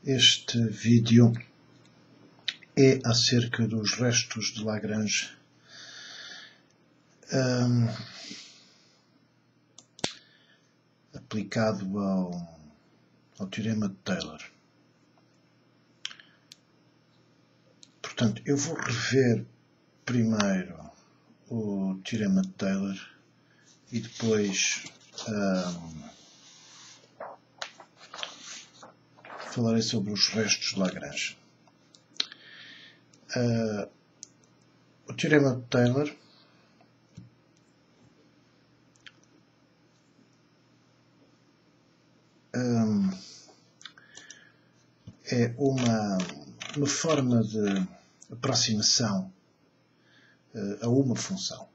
Este vídeo é acerca dos restos de Lagrange aplicado ao teorema de Taylor. Portanto, eu vou rever primeiro o teorema de Taylor e depois falarei sobre os restos de Lagrange. O teorema de Taylor é uma forma de aproximação a uma função.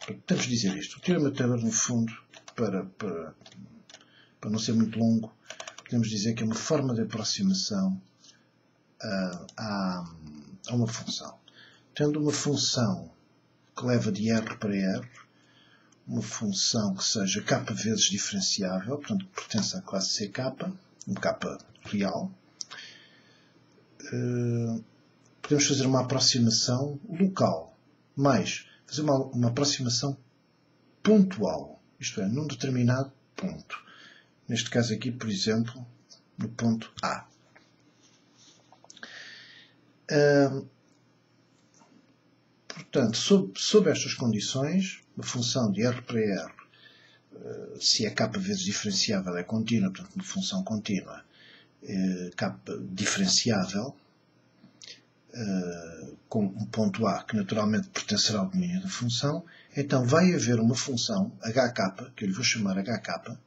Podemos dizer isto. O teorema de Taylor, no fundo, para não ser muito longo, podemos dizer que é uma forma de aproximação a uma função. Tendo uma função que leva de R para R, uma função que seja k vezes diferenciável, portanto, que pertence à classe CK, um k real, podemos fazer uma aproximação local, mais fazer uma aproximação pontual, isto é, num determinado ponto. Neste caso aqui, por exemplo, no ponto A. Portanto, sob estas condições, a função de R para R, se é k vezes diferenciável, é contínua, portanto, uma função contínua, k diferenciável, com um ponto A que naturalmente pertencerá ao domínio da função, então vai haver uma função, hk, que eu lhe vou chamar hk,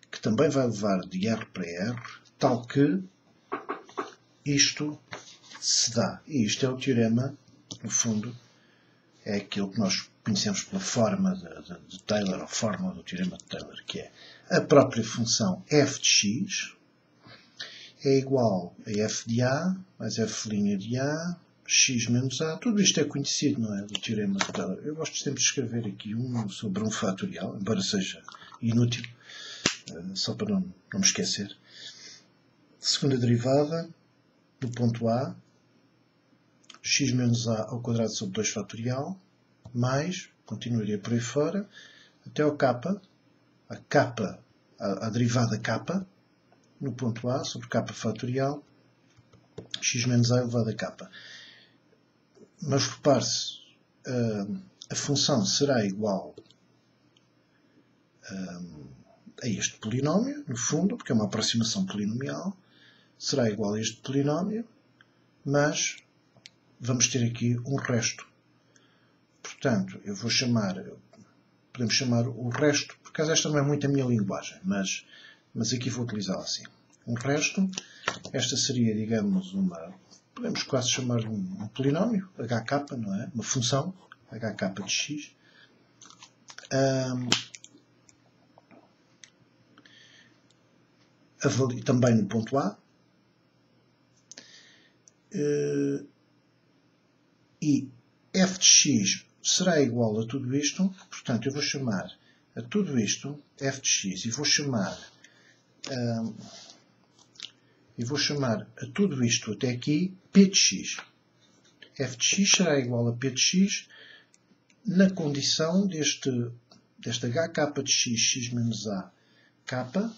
que também vai levar de R para R, tal que isto se dá. E isto é o teorema, no fundo, é aquilo que nós conhecemos pela forma de Taylor, a fórmula do teorema de Taylor, que é a própria função f de x é igual a f de A mais f' de A, x menos A. Tudo isto é conhecido, não é? Do teorema de Taylor. Eu gosto sempre de escrever aqui sobre um fatorial, embora seja inútil, só para não me esquecer. Segunda derivada do ponto A, x menos A ao quadrado sobre 2 fatorial, mais, continuaria por aí fora, até ao k, a derivada k, no ponto A, sobre k fatorial, x menos A elevado a k. Mas repare-se, a função será igual a este polinómio, no fundo, porque é uma aproximação polinomial, será igual a este polinómio, mas vamos ter aqui um resto. Portanto, eu vou chamar, podemos chamar o resto, por acaso esta não é muito a minha linguagem, mas aqui vou utilizá-la assim. Um resto, esta seria, digamos, podemos quase chamar um polinómio, hk, não é? Uma função, hk de x. Também no ponto A. E f de x será igual a tudo isto, portanto eu vou chamar a tudo isto f de x e vou chamar a tudo isto até aqui p de x. F de x será igual a p de x na condição deste hk de x, x menos a, k,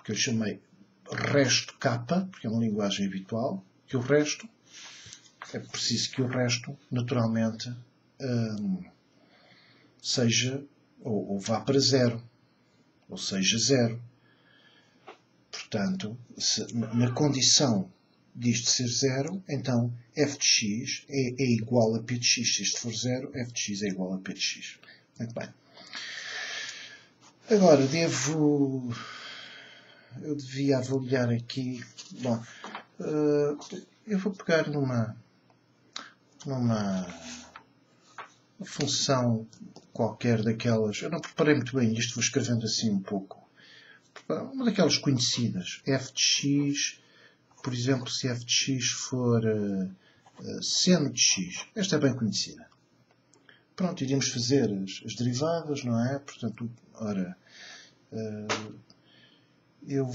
que eu chamei resto k, porque é uma linguagem habitual, que o resto, é preciso que o resto, naturalmente, seja, ou vá para zero, ou seja, zero. Portanto, na condição disto ser zero, então f de x é igual a p de x. Se isto for zero, f de x é igual a p de x. Muito bem. Agora, eu devia avaliar aqui. Bom, eu vou pegar numa função qualquer daquelas. Eu não preparei muito bem isto, vou escrevendo assim um pouco. Uma daquelas conhecidas. F de x, por exemplo, se f de x for seno de x. Esta é bem conhecida. Pronto, iríamos fazer as derivadas, não é? Portanto, ora, eu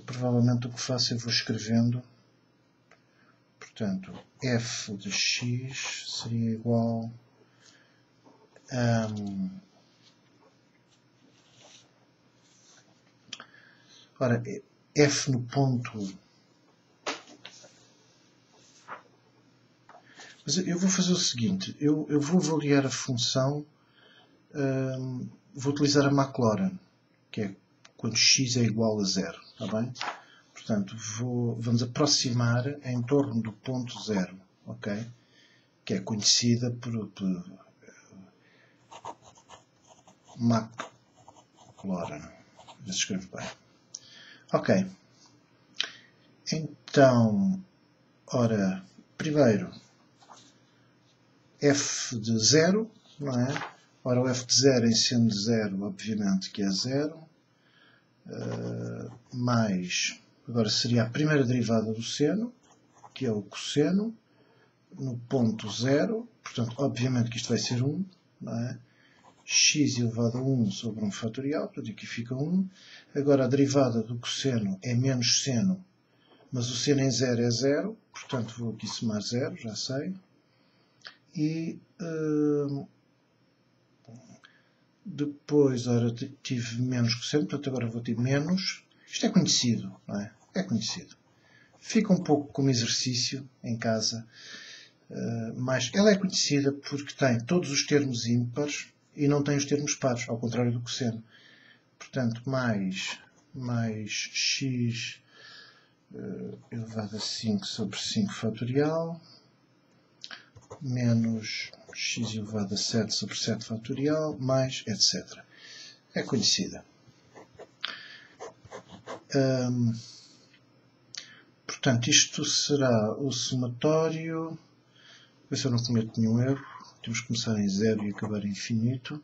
provavelmente o que faço, eu vou escrevendo. Portanto, f de x seria igual a... Ora, f no ponto... Mas eu vou fazer o seguinte, eu vou avaliar a função, vou utilizar a Maclaurin, que é quando x é igual a 0, está bem? Portanto, vamos aproximar em torno do ponto 0, ok? Que é conhecida por Maclaurin. Já se escreve bem. Ok. Então, ora, primeiro, f de 0, não é? Ora, o f de 0 em sendo 0, obviamente que é 0, mais, agora seria a primeira derivada do seno, que é o cosseno, no ponto 0, portanto, obviamente que isto vai ser 1, não é? X elevado a 1 sobre 1 fatorial, portanto aqui fica 1. Agora a derivada do cosseno é menos seno, mas o seno em 0 é 0, portanto vou aqui somar 0, já sei. E depois, ora, tive menos cosseno, portanto agora vou ter menos. Isto é conhecido, não é? É conhecido. Fica um pouco como exercício em casa, mas ela é conhecida porque tem todos os termos ímpares e não tem os termos pares, ao contrário do cosseno. Portanto, mais x elevado a 5 sobre 5 fatorial, menos x elevado a 7 sobre 7 fatorial, mais etc. É conhecida. Portanto, isto será o somatório. Ver se eu não cometo nenhum erro. Temos que começar em 0 e acabar em infinito.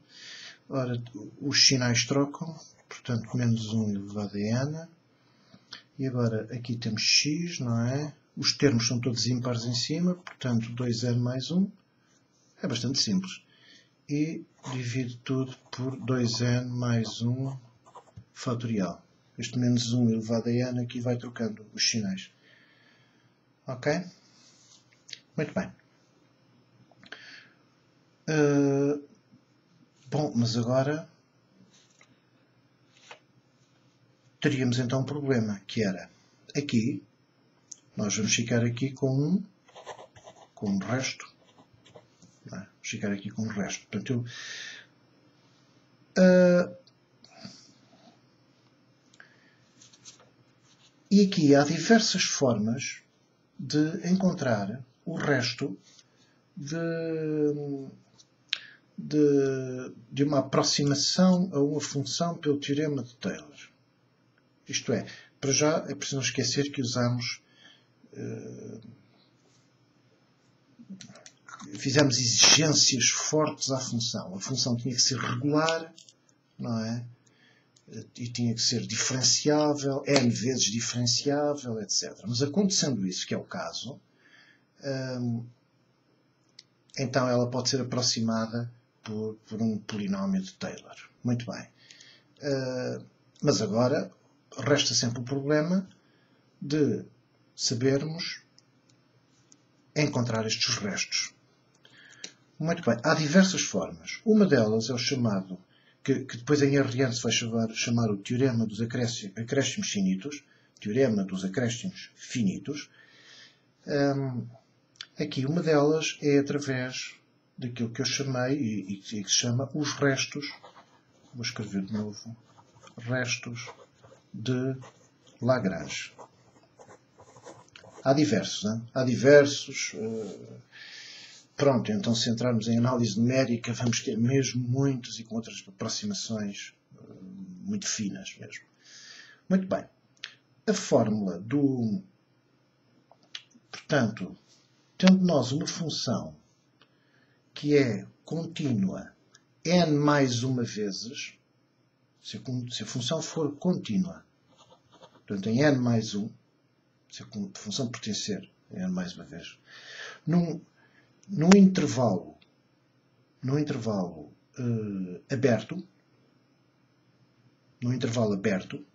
Ora, os sinais trocam. Portanto, menos 1 elevado a n. E agora, aqui temos x, não é? Os termos são todos ímpares em cima. Portanto, 2n mais 1. É bastante simples. E divido tudo por 2n mais 1 fatorial. Este menos 1 elevado a n aqui vai trocando os sinais. Ok? Muito bem. Bom, mas agora teríamos então um problema, que era aqui, nós vamos ficar aqui com um resto. Não é? Vamos ficar aqui com um resto. Portanto, e aqui há diversas formas de encontrar o resto de uma aproximação a uma função pelo teorema de Taylor. Isto é, para já é preciso não esquecer que usamos, fizemos exigências fortes à função. A função tinha que ser regular, não é? E tinha que ser diferenciável, n vezes diferenciável, etc. Mas acontecendo isso, que é o caso, então ela pode ser aproximada por um polinómio de Taylor. Muito bem. Mas agora resta sempre o problema de sabermos encontrar estes restos. Muito bem. Há diversas formas. Uma delas é o chamado, que depois em RN se vai chamar o teorema dos acréscimos finitos. Teorema dos acréscimos finitos. Aqui uma delas é através daquilo que eu chamei e que se chama os restos. Vou escrever de novo. Restos de Lagrange. Há diversos, não é? Há diversos. Pronto, então se entrarmos em análise numérica vamos ter mesmo muitos e com outras aproximações muito finas mesmo. Muito bem. A fórmula do... Portanto, tendo nós uma função que é contínua n mais uma vezes, se a função for contínua, portanto em n mais 1, se a função pertencer a n mais uma vez, num intervalo aberto, no intervalo aberto.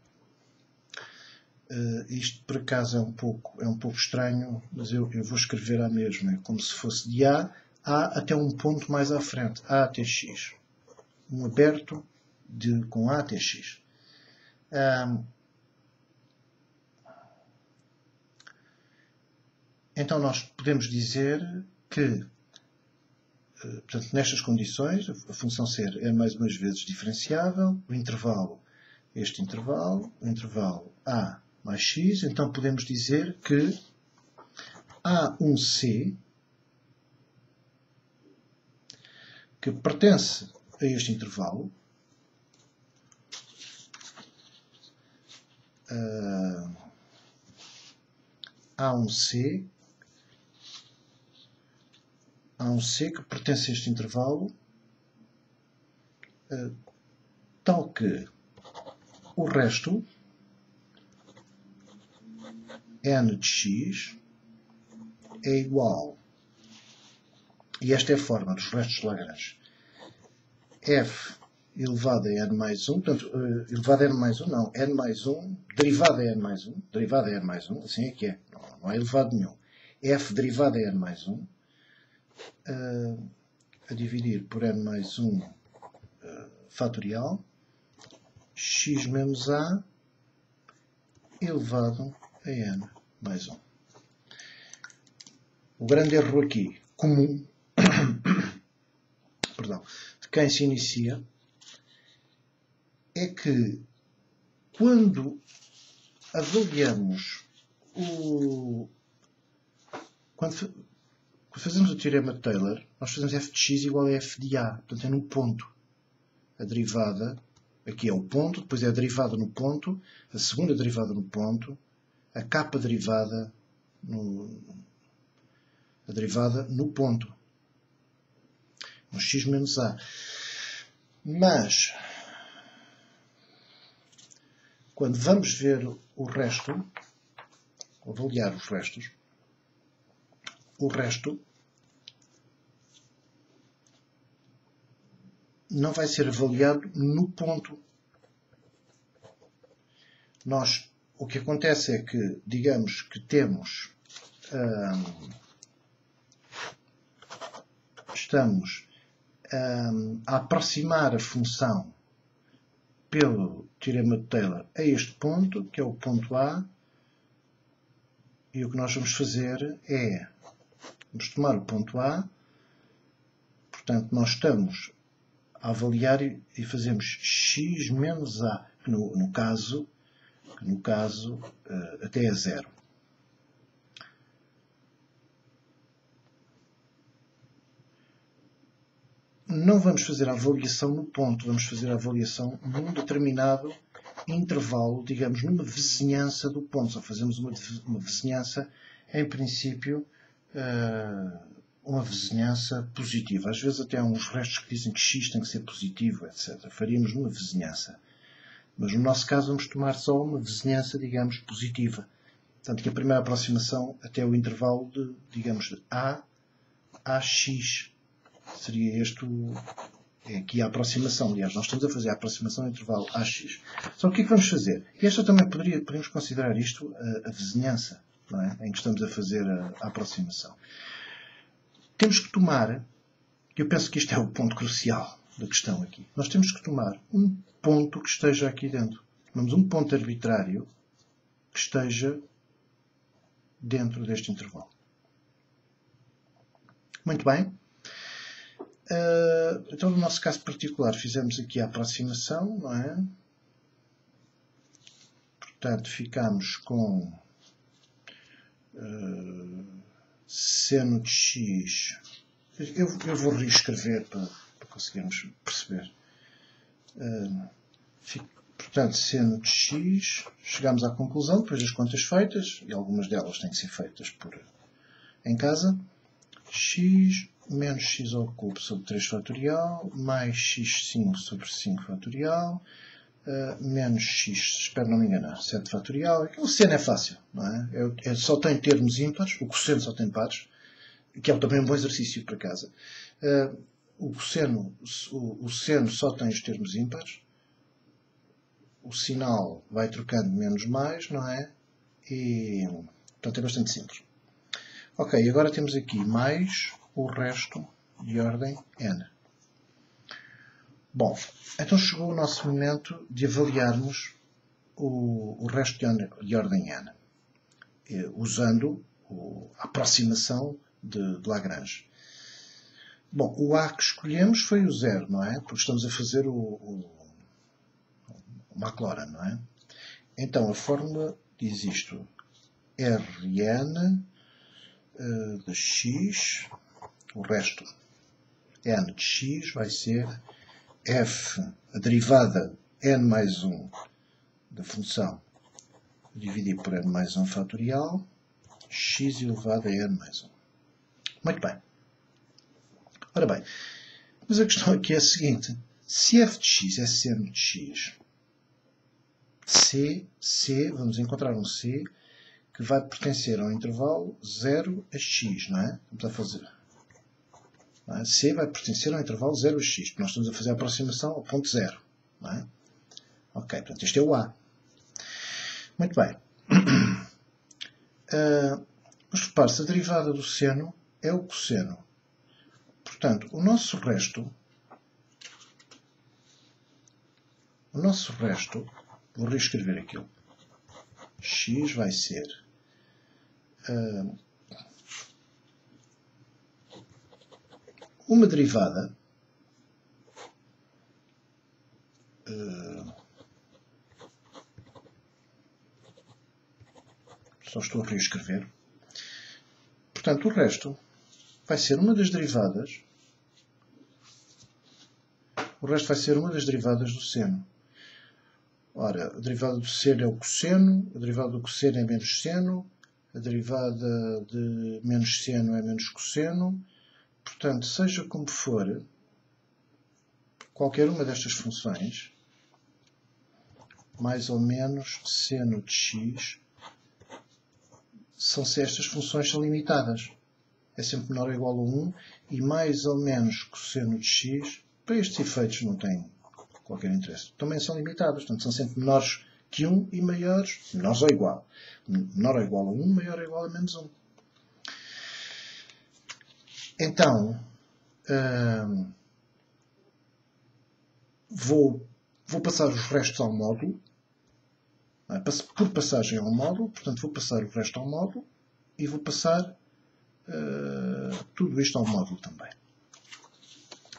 Isto por acaso é um pouco estranho, mas eu vou escrever à mesma. É como se fosse de A até um ponto mais à frente, A até X. Um aberto com A até X. Então nós podemos dizer que, portanto, nestas condições, a função ser n mais umas vezes diferenciável, o intervalo o intervalo A mais X, então podemos dizer que há um C que pertence a este intervalo, há um C que pertence a este intervalo, tal que o resto, n de x, é igual, e esta é a forma dos restos de Lagrange, f elevado a n mais 1, portanto, elevado a n mais 1 não, n mais 1, derivado a n mais 1, derivado a n mais 1, assim é que é, não é elevado nenhum, f derivado a n mais 1, a dividir por n mais 1 fatorial, x menos a elevado a n mais 1. O grande erro aqui, comum, perdão, de quem se inicia, é que quando avaliamos quando fazemos o teorema de Taylor, nós fazemos f de x igual a f de a, portanto é no ponto. A derivada, aqui é o ponto, depois é a derivada no ponto, a segunda derivada no ponto, a capa derivada no ponto. No x menos a. Mas, quando vamos ver o resto, avaliar os restos, o resto não vai ser avaliado no ponto. O que acontece é que, digamos que temos, estamos a aproximar a função pelo teorema de Taylor a este ponto, que é o ponto A, e o que nós vamos fazer é, vamos tomar o ponto A, portanto nós estamos a avaliar e fazemos x menos a, que no caso até é zero. Não vamos fazer a avaliação no ponto, vamos fazer a avaliação num determinado intervalo, digamos, numa vizinhança do ponto. Só fazemos uma vizinhança, em princípio, uma vizinhança positiva. Às vezes até há uns restos que dizem que x tem que ser positivo, etc. Faríamos numa vizinhança. Mas no nosso caso vamos tomar só uma vizinhança, digamos, positiva. Portanto, que a primeira aproximação até o intervalo de, digamos, de a x. Seria aqui a aproximação. Aliás, nós estamos a fazer a aproximação ao intervalo AX. Só que o que é que vamos fazer? Esta também podemos considerar isto a vizinhança, não é? Em que estamos a fazer a aproximação. Temos que tomar, eu penso que isto é o ponto crucial da questão aqui, nós temos que tomar um ponto que esteja aqui dentro. Tomamos um ponto arbitrário que esteja dentro deste intervalo. Muito bem. Então, no nosso caso particular, fizemos aqui a aproximação, não é? Portanto, ficamos com seno de x. Eu vou reescrever para conseguirmos perceber. Portanto, seno de x, chegamos à conclusão, depois das contas feitas, e algumas delas têm que ser feitas em casa, x menos x ao cubo sobre 3 fatorial, mais x5 sobre 5 fatorial, menos x, espero não me enganar, 7 fatorial. O seno é fácil, não é? Só tem termos ímpares, o cosseno só tem pares, que é também um bom exercício para casa. O seno só tem os termos ímpares. o sinal vai trocando menos mais, não é? E, portanto, é bastante simples. Ok, agora temos aqui mais o resto de ordem n. Bom, então chegou o nosso momento de avaliarmos o resto de ordem n, usando a aproximação de Lagrange. Bom, o A que escolhemos foi o 0, não é? Porque estamos a fazer o Maclaurin, não é? Então, a fórmula diz isto. Rn de x, o resto n de x vai ser f, a derivada n mais 1 da função, dividir por n mais 1 fatorial, x elevado a n mais 1. Muito bem. Ora bem, mas a questão aqui é a seguinte. Se f de x é seno de x, vamos encontrar um C que vai pertencer ao intervalo 0 a x, não é? Vamos a fazer. Não é? C vai pertencer ao intervalo 0 a x, porque nós estamos a fazer a aproximação ao ponto 0, não é? Ok, portanto, este é o A. Muito bem. Mas repare-se, a derivada do seno é o cosseno. Portanto, o nosso resto, vou reescrever aquilo. X vai ser uma derivada só estou a reescrever. Portanto, o resto vai ser uma das derivadas. O resto vai ser uma das derivadas do seno. Ora, a derivada do seno é o cosseno, a derivada do cosseno é menos seno, a derivada de menos seno é menos cosseno. Portanto, seja como for, qualquer uma destas funções, mais ou menos seno de x, se estas funções são limitadas. É sempre menor ou igual a 1 e mais ou menos cosseno de x, para estes efeitos não tem qualquer interesse. Também são limitadas, portanto são sempre menores que 1 e maiores, menores ou igual. Menor ou igual a 1, maior ou igual a menos 1. Então, vou passar os restos ao módulo, por passagem ao módulo, portanto vou passar o resto ao módulo e vou passar tudo isto ao módulo também.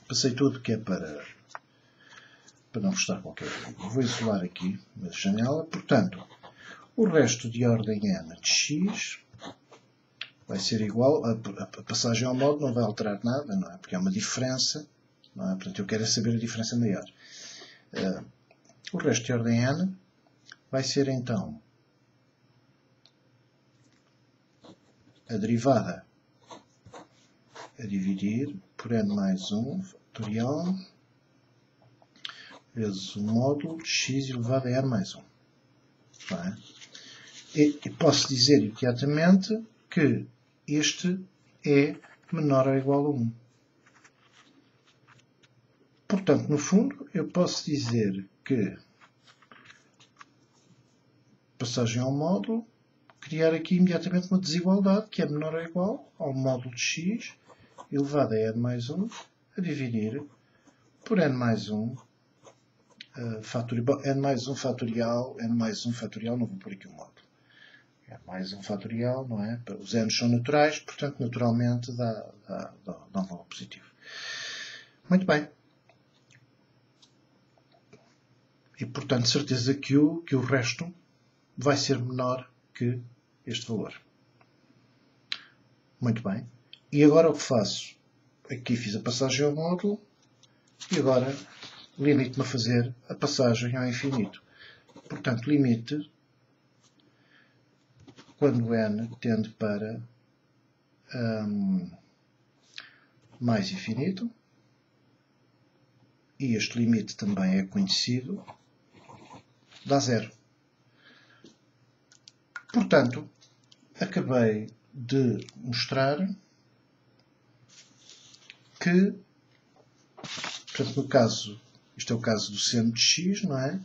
Passei tudo que é para não restar qualquer coisa. Vou isolar aqui a janela. Portanto, o resto de ordem n de x vai ser igual, a passagem ao módulo não vai alterar nada, não é? Porque é uma diferença, não é? Portanto, eu quero saber a diferença maior. O resto de ordem n vai ser então a derivada a dividir por n mais 1 fatorial vezes o módulo de x elevado a n mais 1. É? E posso dizer imediatamente que este é menor ou igual a 1. Portanto, no fundo, eu posso dizer que passagem ao módulo, criar aqui imediatamente uma desigualdade que é menor ou igual ao módulo de x elevado a n mais 1 a dividir por n mais 1 fatorial, n mais 1 fatorial, não vou pôr aqui o módulo. N mais 1 fatorial, não é? Os n's são naturais, portanto, naturalmente dá um valor positivo. Muito bem. E, portanto, certeza que o resto vai ser menor que este valor. Muito bem. E agora o que faço? Aqui fiz a passagem ao módulo e agora limito-me a fazer a passagem ao infinito. Portanto, limite quando n tende para mais infinito. E este limite também é conhecido, dá 0. Portanto, acabei de mostrar que, portanto, no caso, isto é o caso do seno de x, não é?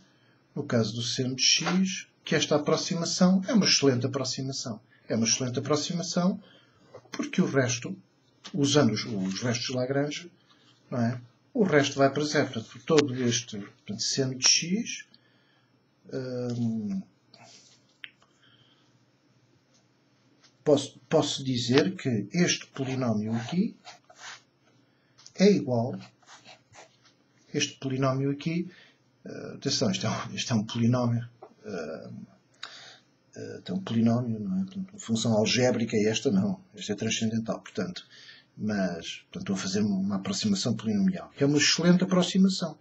no caso do seno de x, que esta aproximação é uma excelente aproximação. É uma excelente aproximação porque o resto, usando os restos de Lagrange, não é? O resto vai para zero. Portanto, todo este seno de x posso dizer que este polinómio aqui é igual. Este polinómio aqui, atenção, isto é um polinómio. Tem um polinómio, não é? Portanto, a função algébrica é esta, não. Esta é transcendental, portanto. Mas, portanto, estou a fazer uma aproximação polinomial, que é uma excelente aproximação.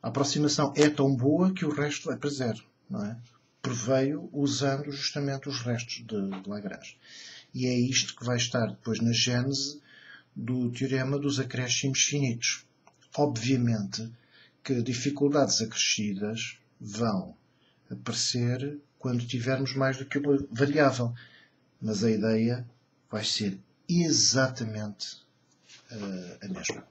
A aproximação é tão boa que o resto vai para zero, não é? Preveio usando justamente os restos de Lagrange. E é isto que vai estar depois na gênese do teorema dos acréscimos finitos. Obviamente que dificuldades acrescidas vão aparecer quando tivermos mais do que uma variável. Mas a ideia vai ser exatamente a mesma.